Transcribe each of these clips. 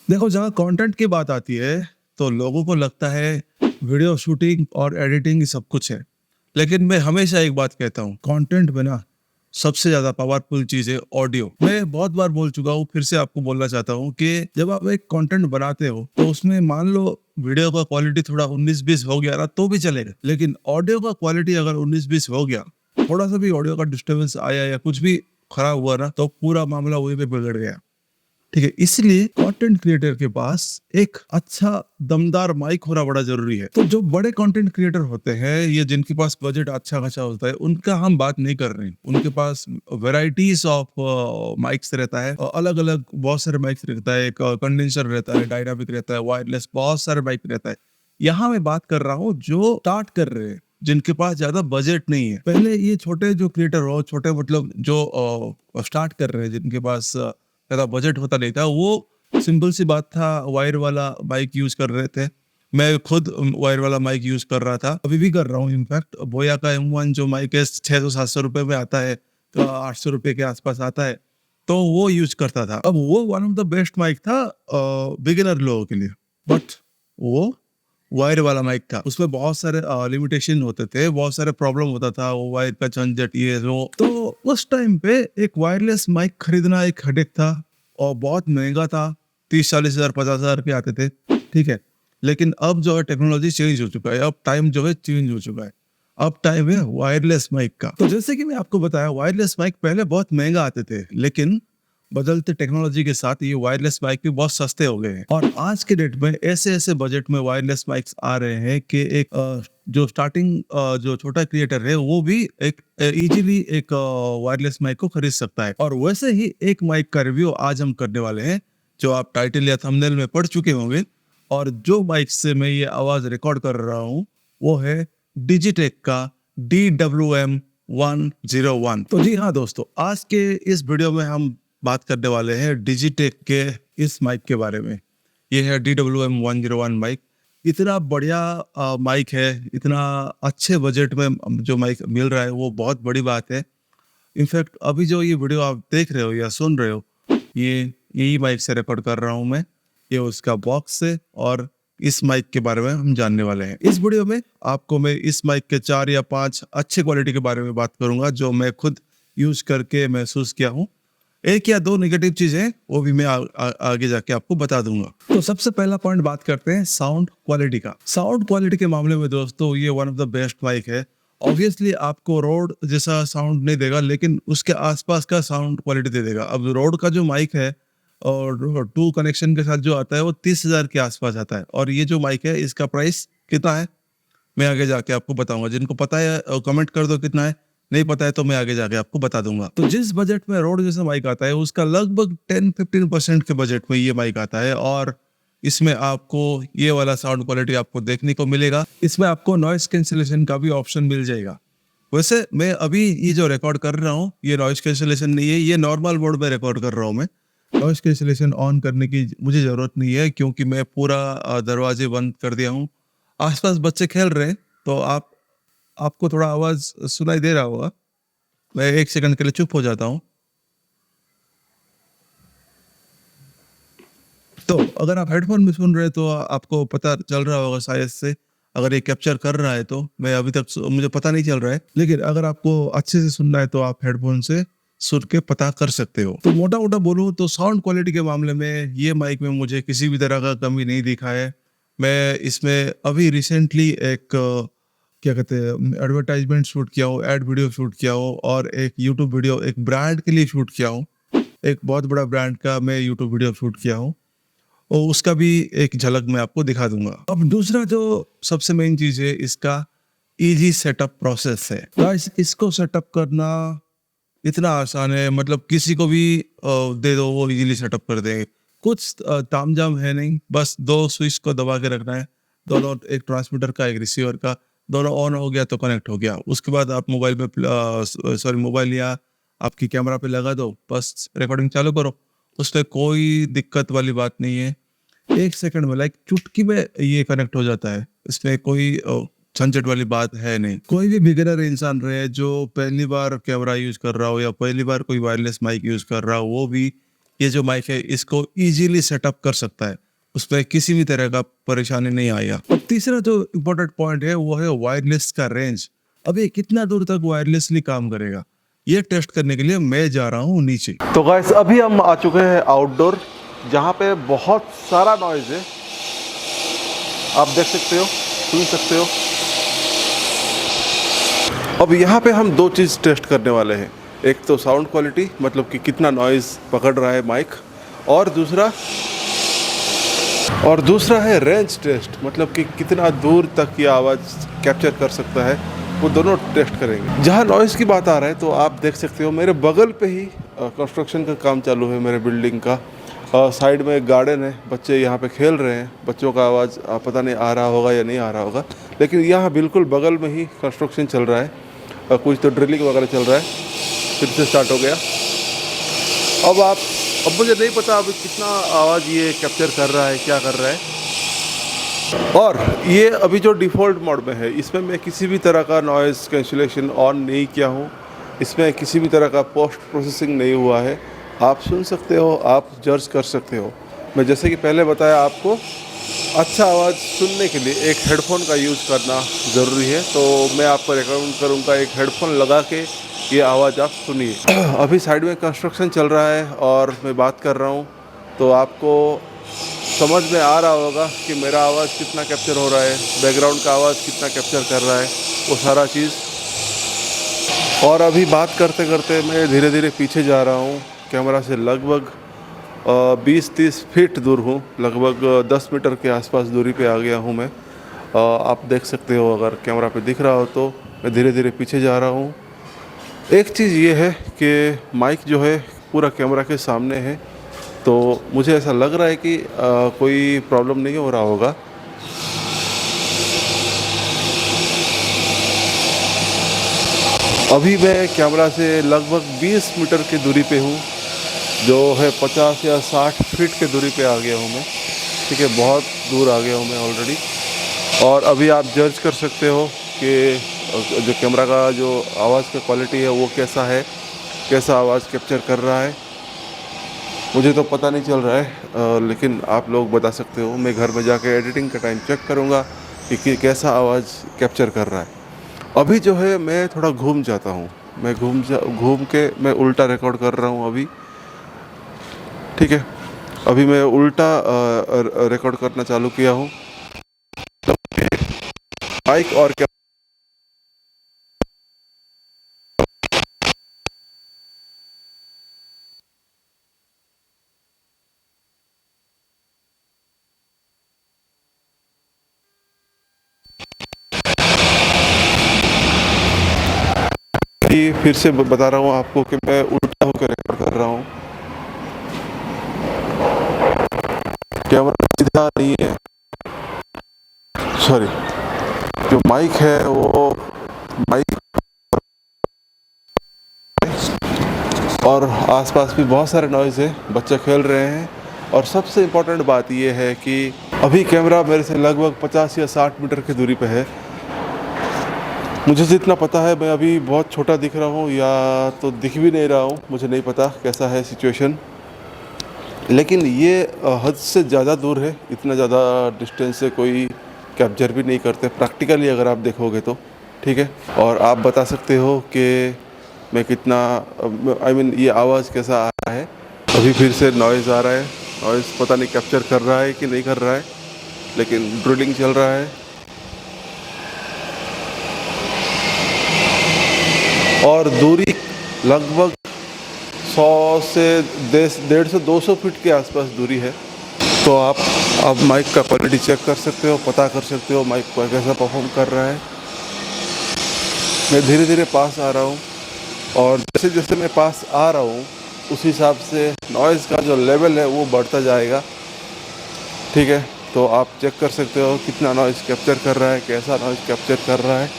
देखो, जहाँ कंटेंट की बात आती है तो लोगों को लगता है वीडियो शूटिंग और एडिटिंग ही सब कुछ है। लेकिन मैं हमेशा एक बात कहता हूँ, कंटेंट में ना सबसे ज्यादा पावरफुल चीज है ऑडियो। मैं बहुत बार बोल चुका हूँ, फिर से आपको बोलना चाहता हूँ कि जब आप एक कंटेंट बनाते हो तो उसमें मान लो वीडियो का क्वालिटी थोड़ा 19-20 हो गया ना तो भी चलेगा, लेकिन ऑडियो का क्वालिटी अगर 19-20 हो गया, थोड़ा सा भी ऑडियो का डिस्टर्बेंस आया या कुछ भी खराब हुआ ना तो पूरा मामला वहीं पे बिगड़ गया। ठीक है, इसलिए कंटेंट क्रिएटर के पास एक अच्छा दमदार माइक होना बड़ा जरूरी है। तो जो बड़े कंटेंट क्रिएटर होते हैं, ये जिनके पास बजट अच्छा खासा होता है, उनका हम बात नहीं कर रहे हैं। उनके पास वेराइटीज ऑफ माइक्स रहता है, अलग अलग बहुत सारे माइक्स रहता है, एक कंडेंसर रहता है, डायनामिक रहता है, वायरलेस, बहुत सारे माइक रहता है। यहाँ मैं बात कर रहा हूँ जो स्टार्ट कर रहे हैं, जिनके पास ज्यादा बजट नहीं है। पहले ये छोटे जो क्रिएटर हो, छोटे मतलब जो स्टार्ट कर रहे हैं, जिनके पास ज्यादा बजट होता नहीं था, वो सिंपल सी बात था, वायर वाला माइक यूज कर रहे थे। मैं खुद वायर वाला माइक यूज कर रहा था, अभी भी कर रहा हूँ। इनफैक्ट बोया का M1 जो माइक है 600-700 रुपए में आता है, तो 800 रुपए के आसपास आता है, तो वो यूज करता था। अब वो one of the best mic था बिगिनर लोगों के लिए, बट वो वायर वाला माइक था। उसमें बहुत सारे लिमिटेशन होते थे, बहुत सारे प्रॉब्लम होता था, वो वायर का झंझट ये वो। तो उस टाइम पे एक वायरलेस माइक खरीदना एक हेडेक था और बहुत महंगा था। 30-40 हजार 50 हजार के आते थे। ठीक है, लेकिन अब जो है टेक्नोलॉजी चेंज हो चुका है, अब टाइम जो है चेंज हो चुका है। अब टाइम है वायरलेस माइक का। तो जैसे कि मैं आपको बताया, वायरलेस माइक पहले बहुत महंगा आते थे, लेकिन बदलते टेक्नोलॉजी के साथ ये वायरलेस माइक भी बहुत सस्ते हो गए हैं। और आज के डेट में ऐसे ऐसे बजट में वायरलेस माइक्स आ रहे हैं कि एक जो स्टार्टिंग जो छोटा क्रिएटर है वो भी एक इजीली एक वायरलेस माइक को खरीद सकता है। और वैसे ही एक माइक का रिव्यू आज हम करने वाले हैं, जो आप टाइटल या थंबनेल में पढ़ चुके होंगे। और जो माइक से मैं ये आवाज रिकॉर्ड कर रहा हूँ वो है डिजिटेक का DWM-101। तो जी हाँ दोस्तों, आज के इस वीडियो में हम बात करने वाले हैं डिजिटेक के इस माइक के बारे में। ये है DWM-101 माइक। इतना बढ़िया माइक है, इतना अच्छे बजट में जो माइक मिल रहा है वो बहुत बड़ी बात है। इनफैक्ट अभी जो ये वीडियो आप देख रहे हो या सुन रहे हो, ये यही माइक से रिकॉर्ड कर रहा हूँ मैं। ये उसका बॉक्स है और इस माइक के बारे में हम जानने वाले हैं। इस वीडियो में आपको मैं इस माइक के 4 या 5 अच्छे क्वालिटी के बारे में बात करूंगा, जो मैं खुद यूज करके महसूस किया हूँ। एक या दो नेगेटिव चीजें वो भी मैं आगे जाके आपको बता दूंगा। तो सबसे पहला पॉइंट बात करते हैं साउंड क्वालिटी का। साउंड क्वालिटी के मामले में दोस्तों ये one of the best mic है। ऑब्वियसली आपको रोड जैसा साउंड नहीं देगा, लेकिन उसके आसपास का साउंड क्वालिटी दे देगा। अब रोड का जो माइक है और टू कनेक्शन के साथ जो आता है वो 30 हजार के आसपास आता है। और ये जो माइक है इसका प्राइस कितना है मैं आगे जाके आपको बताऊंगा। जिनको पता है कमेंट कर दो कितना है, नहीं पता है तो मैं आगे जाके आपको बता दूंगा। तो जिस बजट में रोड जैसा माइक आता है उसका लगभग 10-15% के बजट में ये माइक आता है। और इसमें आपको ये वाला साउंड क्वालिटी आपको देखने को मिलेगा। इसमें आपको नॉइस कैंसिलेशन का भी ऑप्शन मिल जाएगा। वैसे मैं अभी ये जो रिकॉर्ड कर रहा हूँ ये नॉइस कैंसिलेशन नहीं है, ये नॉर्मल मोड में रिकॉर्ड कर रहा हूँ मैं। नॉइस कैंसिलेशन ऑन करने की मुझे जरूरत नहीं है, क्योंकि मैं पूरा दरवाजे बंद कर दिया हूँ। आसपास बच्चे खेल रहे हैं तो आपको थोड़ा आवाज सुनाई दे रहा होगा। मैं 1 सेकंड के लिए चुप हो जाता हूँ। तो अगर आप हेडफोन में सुन रहे हैं तो आपको पता चल रहा होगा शायद से, अगर ये कैप्चर कर रहा है तो। मैं अभी तक मुझे पता नहीं चल रहा है, लेकिन अगर आपको अच्छे से सुनना है तो आप हेडफोन से सुन के पता कर सकते हो। तो मोटा मोटा बोलूँ तो साउंड क्वालिटी के मामले में ये माइक में मुझे किसी भी तरह का कमी नहीं दिखा है। मैं इसमें अभी रिसेंटली एक क्या कहते हैं एडवर्टाइजमेंट शूट किया हो, एड वीडियो शूट किया हो, और एक यूट्यूब वीडियो एक ब्रांड के लिए शूट किया हूँ। एक बहुत बड़ा ब्रांड का मैं यूट्यूब वीडियो शूट किया हूँ, और उसका भी एक झलक मैं आपको दिखा दूंगा। अब दूसरा जो सबसे मेन चीज है, इसका इजी सेटअप प्रोसेस है। गाइस, इसको सेटअप करना इतना आसान है, मतलब किसी को भी दे दो वो इजीली सेटअप कर देंगे। कुछ तामझाम है नहीं, बस 2 स्विच को दबा के रखना है, दोनों, एक ट्रांसमीटर का एक रिसीवर का। दोनों ऑन हो गया तो कनेक्ट हो गया। उसके बाद आप मोबाइल में मोबाइल या आपकी कैमरा पे लगा दो, बस रिकॉर्डिंग चालू करो। उसमें कोई दिक्कत वाली बात नहीं है। 1 सेकंड में, लाइक चुटकी में ये कनेक्ट हो जाता है। इसमें कोई झंझट वाली बात है नहीं। कोई भी बिगिनर इंसान रहे जो पहली बार कैमरा यूज कर रहा हो या पहली बार कोई वायरलेस माइक यूज कर रहा हो, वो भी ये जो माइक है इसको इजीली सेटअप कर सकता है, उसमें किसी भी तरह का परेशानी नहीं आएगा। और तीसरा जो इम्पोर्टेंट पॉइंट है वो है वायरलेस का रेंज। अब ये कितना दूर तक वायरलेसली काम करेगा, ये टेस्ट करने के लिए मैं जा रहा हूँ नीचे। तो गाइस अभी हम आ चुके हैं आउटडोर, जहाँ पे बहुत सारा नॉइज़ है। आप देख सकते हो, सुन सकते हो। अब यहाँ पे हम दो चीज़ टेस्ट करने वाले हैं, एक तो साउंड क्वालिटी, मतलब कि कितना नॉइज़ पकड़ रहा है माइक, और दूसरा है रेंज टेस्ट, मतलब कि कितना दूर तक ये आवाज़ कैप्चर कर सकता है। वो दोनों टेस्ट करेंगे। जहाँ नॉइज़ की बात आ रहा है तो आप देख सकते हो मेरे बगल पे ही कंस्ट्रक्शन का काम चालू है मेरे बिल्डिंग का। साइड में एक गार्डन है, बच्चे यहाँ पे खेल रहे हैं। बच्चों का आवाज़ पता नहीं आ रहा होगा या नहीं आ रहा होगा, लेकिन यहाँ बिल्कुल बगल में ही कंस्ट्रक्शन चल रहा है। कुछ तो ड्रिलिंग वगैरह चल रहा है, फिर से स्टार्ट हो गया। अब मुझे नहीं पता अभी कितना आवाज़ ये कैप्चर कर रहा है, क्या कर रहा है। और ये अभी जो डिफ़ॉल्ट मोड में है, इसमें मैं किसी भी तरह का नॉइज़ कैंसिलेशन ऑन नहीं किया हूँ। इसमें किसी भी तरह का पोस्ट प्रोसेसिंग नहीं हुआ है। आप सुन सकते हो, आप जज कर सकते हो। मैं जैसे कि पहले बताया आपको, अच्छा आवाज़ सुनने के लिए एक हेडफोन का यूज़ करना ज़रूरी है। तो मैं आपको रिकमेंड करूँगा एक हेडफोन लगा के ये आवाज़ आप सुनिए। अभी साइड में कंस्ट्रक्शन चल रहा है और मैं बात कर रहा हूँ, तो आपको समझ में आ रहा होगा कि मेरा आवाज़ कितना कैप्चर हो रहा है, बैकग्राउंड का आवाज़ कितना कैप्चर कर रहा है, वो सारा चीज़। और अभी बात करते करते मैं धीरे धीरे पीछे जा रहा हूँ कैमरा से, लगभग 20-30 फीट दूर हूँ, लगभग 10 मीटर के आसपास दूरी पे आ गया हूँ मैं। आप देख सकते हो, अगर कैमरा पे दिख रहा हो तो मैं धीरे धीरे पीछे जा रहा हूँ। एक चीज़ ये है कि माइक जो है पूरा कैमरा के सामने है, तो मुझे ऐसा लग रहा है कि कोई प्रॉब्लम नहीं हो रहा होगा। अभी मैं कैमरा से लगभग 20 मीटर की दूरी पे हूँ, जो है 50 या 60 फीट के दूरी पे आ गया हूँ मैं। ठीक है, बहुत दूर आ गया हूँ मैं ऑलरेडी। और अभी आप जज कर सकते हो कि जो कैमरा का जो आवाज़ का क्वालिटी है वो कैसा है, कैसा आवाज़ कैप्चर कर रहा है। मुझे तो पता नहीं चल रहा है, लेकिन आप लोग बता सकते हो। मैं घर में जाके एडिटिंग का टाइम चेक करूँगा कि कैसा आवाज़ कैप्चर कर रहा है। अभी जो है मैं थोड़ा घूम जाता हूँ, मैं घूम के मैं उल्टा रिकॉर्ड कर रहा हूँ अभी। ठीक है, अभी मैं उल्टा रिकॉर्ड करना चालू किया हूँ। माइक और क्या फिर से बता रहा हूँ आपको कि मैं उल्टा होकर रिकॉर्ड कर रहा हूँ। कैमरा सीधा नहीं है, सॉरी, जो माइक है वो माइक, और आसपास भी बहुत सारे नॉइज़ है, बच्चे खेल रहे हैं। और सबसे इम्पोर्टेंट बात ये है कि अभी कैमरा मेरे से लगभग 50 या 60 मीटर की दूरी पे है। मुझे जितना पता है मैं अभी बहुत छोटा दिख रहा हूँ या तो दिख भी नहीं रहा हूँ, मुझे नहीं पता कैसा है सिचुएशन, लेकिन ये हद से ज़्यादा दूर है। इतना ज़्यादा डिस्टेंस से कोई कैप्चर भी नहीं करते प्रैक्टिकली, अगर आप देखोगे तो। ठीक है, और आप बता सकते हो कि मैं कितना ये आवाज़ कैसा आ रहा है। अभी फिर से नॉइज़ आ रहा है, नॉइज़ पता नहीं कैप्चर कर रहा है कि नहीं कर रहा है, लेकिन ड्रिलिंग चल रहा है। और दूरी लगभग 100 से 150-200 फीट के आसपास दूरी है। तो आप माइक का क्वालिटी चेक कर सकते हो, पता कर सकते हो माइक कैसा परफॉर्म कर रहा है। मैं धीरे धीरे पास आ रहा हूँ, और जैसे जैसे मैं पास आ रहा हूँ उस हिसाब से नॉइज़ का जो लेवल है वो बढ़ता जाएगा। ठीक है, तो आप चेक कर सकते हो कितना नॉइज़ कैप्चर कर रहा है, कैसा नॉइज़ कैप्चर कर रहा है।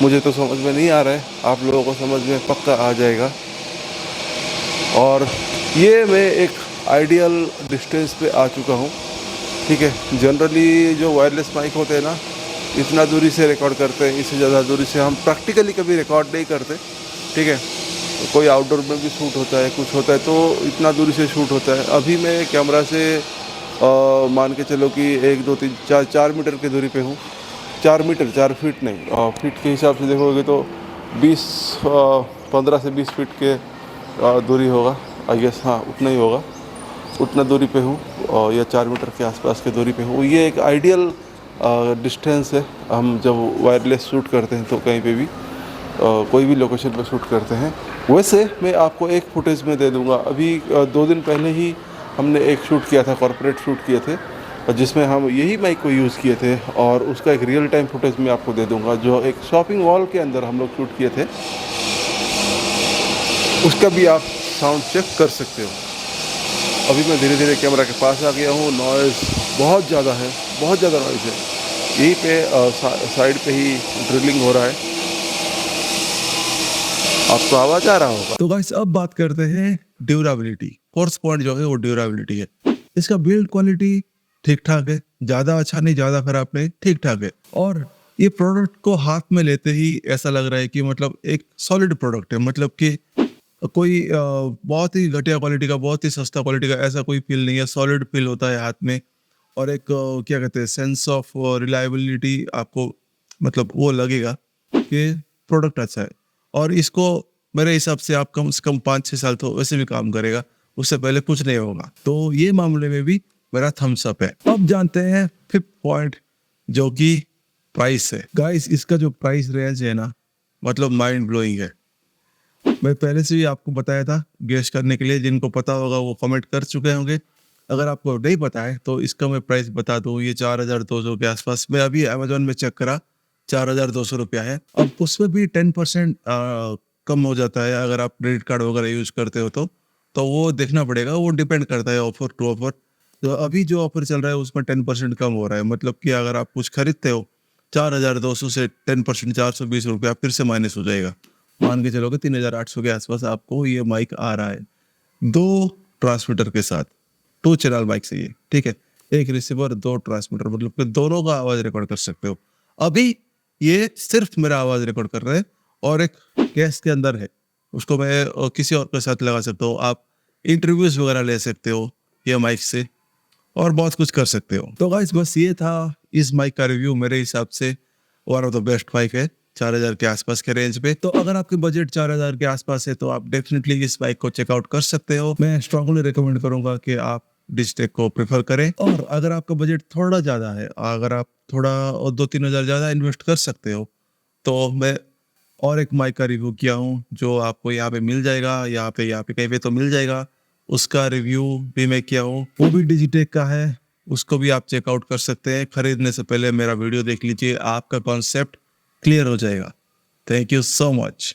मुझे तो समझ में नहीं आ रहा है, आप लोगों को समझ में पक्का आ जाएगा। और ये मैं एक आइडियल डिस्टेंस पे आ चुका हूँ। ठीक है, जनरली जो वायरलेस माइक होते हैं ना, इतना दूरी से रिकॉर्ड करते हैं, इससे ज़्यादा दूरी से हम प्रैक्टिकली कभी रिकॉर्ड नहीं करते। ठीक है, कोई आउटडोर में भी शूट होता है, कुछ होता है तो इतना दूरी से शूट होता है। अभी मैं कैमरा से मान के चलो कि 1 2 3 4 4 मीटर की दूरी पे हूँ। 4 मीटर, 4 फीट नहीं, फीट के हिसाब से देखोगे तो 15 से 20 फीट के दूरी होगा, आई गेस, हाँ उतना ही होगा। उतना दूरी पे हूँ या 4 मीटर के आसपास के दूरी पे हूँ। ये एक आइडियल डिस्टेंस है। हम जब वायरलेस शूट करते हैं तो कहीं पे भी कोई भी लोकेशन पे शूट करते हैं। वैसे मैं आपको एक फुटेज में दे दूंगा। अभी 2 दिन पहले ही हमने एक शूट किया था, कॉर्पोरेट शूट किए थे, जिसमें हम यही माइक को यूज़ किए थे, और उसका एक रियल टाइम फुटेज मैं आपको दे दूंगा, जो एक शॉपिंग मॉल के अंदर हम लोग शूट किए थे। उसका भी आप साउंड चेक कर सकते हो। अभी मैं धीरे धीरे कैमरा के पास आ गया हूँ। नॉइज़ बहुत ज़्यादा है, बहुत ज़्यादा नॉइज़ है। यहीं पे साइड पे ही ड्रिलिंग हो रहा है, आपको आवाज़ आ रहा होगा। तो गाइस अब बात करते हैं ड्यूरेबिलिटी। फोर्थ पॉइंट जो है वो ड्यूरेबिलिटी है। इसका बिल्ड क्वालिटी ठीक ठाक है, ज्यादा अच्छा नहीं ज्यादा खराब नहीं, ठीक ठाक है। और ये प्रोडक्ट को हाथ में लेते ही ऐसा लग रहा है कि मतलब एक सॉलिड प्रोडक्ट है, मतलब कि कोई बहुत ही घटिया क्वालिटी का, बहुत ही सस्ता क्वालिटी का ऐसा कोई फील नहीं है। सॉलिड फील होता है हाथ में, और एक क्या कहते हैं, सेंस ऑफ रिलायबिलिटी आपको मतलब वो लगेगा कि प्रोडक्ट अच्छा है। और इसको मेरे हिसाब से आप कम से कम 5-6 साल तो वैसे भी काम करेगा, उससे पहले कुछ नहीं होगा। तो ये मामले में भी मेरा थम्स अप है। अब जानते हैं फिफ्थ पॉइंट, जो कि प्राइस है। गाइस इसका जो प्राइस रेंज है ना, मतलब माइंड ब्लोइंग है। मैं पहले से ही आपको बताया था, गेस करने के लिए जिनको पता होगा वो कमेंट कर चुके होंगे। अगर आपको नहीं पता है तो इसका मैं प्राइस बता दूं, ये 4200 के आसपास। मैं अभी अमेजोन में चेक करा, 4200 रुपया है। अब उसमें भी 10% कम हो जाता है अगर आप क्रेडिट कार्ड वगैरह यूज करते हो तो वो देखना पड़ेगा, वो डिपेंड करता है ऑफर टू ऑफर। तो अभी जो ऑफर चल रहा है उसमें 10% कम हो रहा है, मतलब कि अगर आप कुछ खरीदते हो 4200 से 10% 420 रुपया फिर से माइनस हो जाएगा। मान के चलोगे 3800 के आसपास आपको ये माइक आ रहा है, 2 ट्रांसमीटर के साथ। 2 चैनल माइक से ये, ठीक है, 1 रिसीवर 2 ट्रांसमीटर, मतलब कि दोनों का आवाज रिकॉर्ड कर सकते हो। अभी ये सिर्फ मेरा आवाज रिकॉर्ड कर रहे हैं, और एक केस के अंदर है, उसको मैं किसी और के साथ लगा सकता हूँ। आप इंटरव्यूज वगैरह ले सकते हो ये माइक से, और बहुत कुछ कर सकते हो। तो गाइस बस ये था इस माइक का रिव्यू। मेरे हिसाब से one of the best mic है 4000 के आसपास के रेंज पे। तो अगर आपके बजट 4000 के आसपास है तो आप डेफिनेटली इस बाइक को चेकआउट कर सकते हो। मैं स्ट्रांगली रिकमेंड करूंगा कि आप डिजिटेक को प्रेफर करें। और अगर आपका बजट थोड़ा ज्यादा है, अगर आप थोड़ा 2-3 हजार ज्यादा इन्वेस्ट कर सकते हो, तो मैं और एक माइक का रिव्यू किया हूँ जो आपको यहाँ पे मिल जाएगा, यहाँ पे कहीं पे तो मिल जाएगा। उसका रिव्यू भी मैं किया हूँ, वो भी डिजिटेक का है, उसको भी आप चेकआउट कर सकते हैं। खरीदने से पहले मेरा वीडियो देख लीजिए, आपका कॉन्सेप्ट क्लियर हो जाएगा। Thank you so much.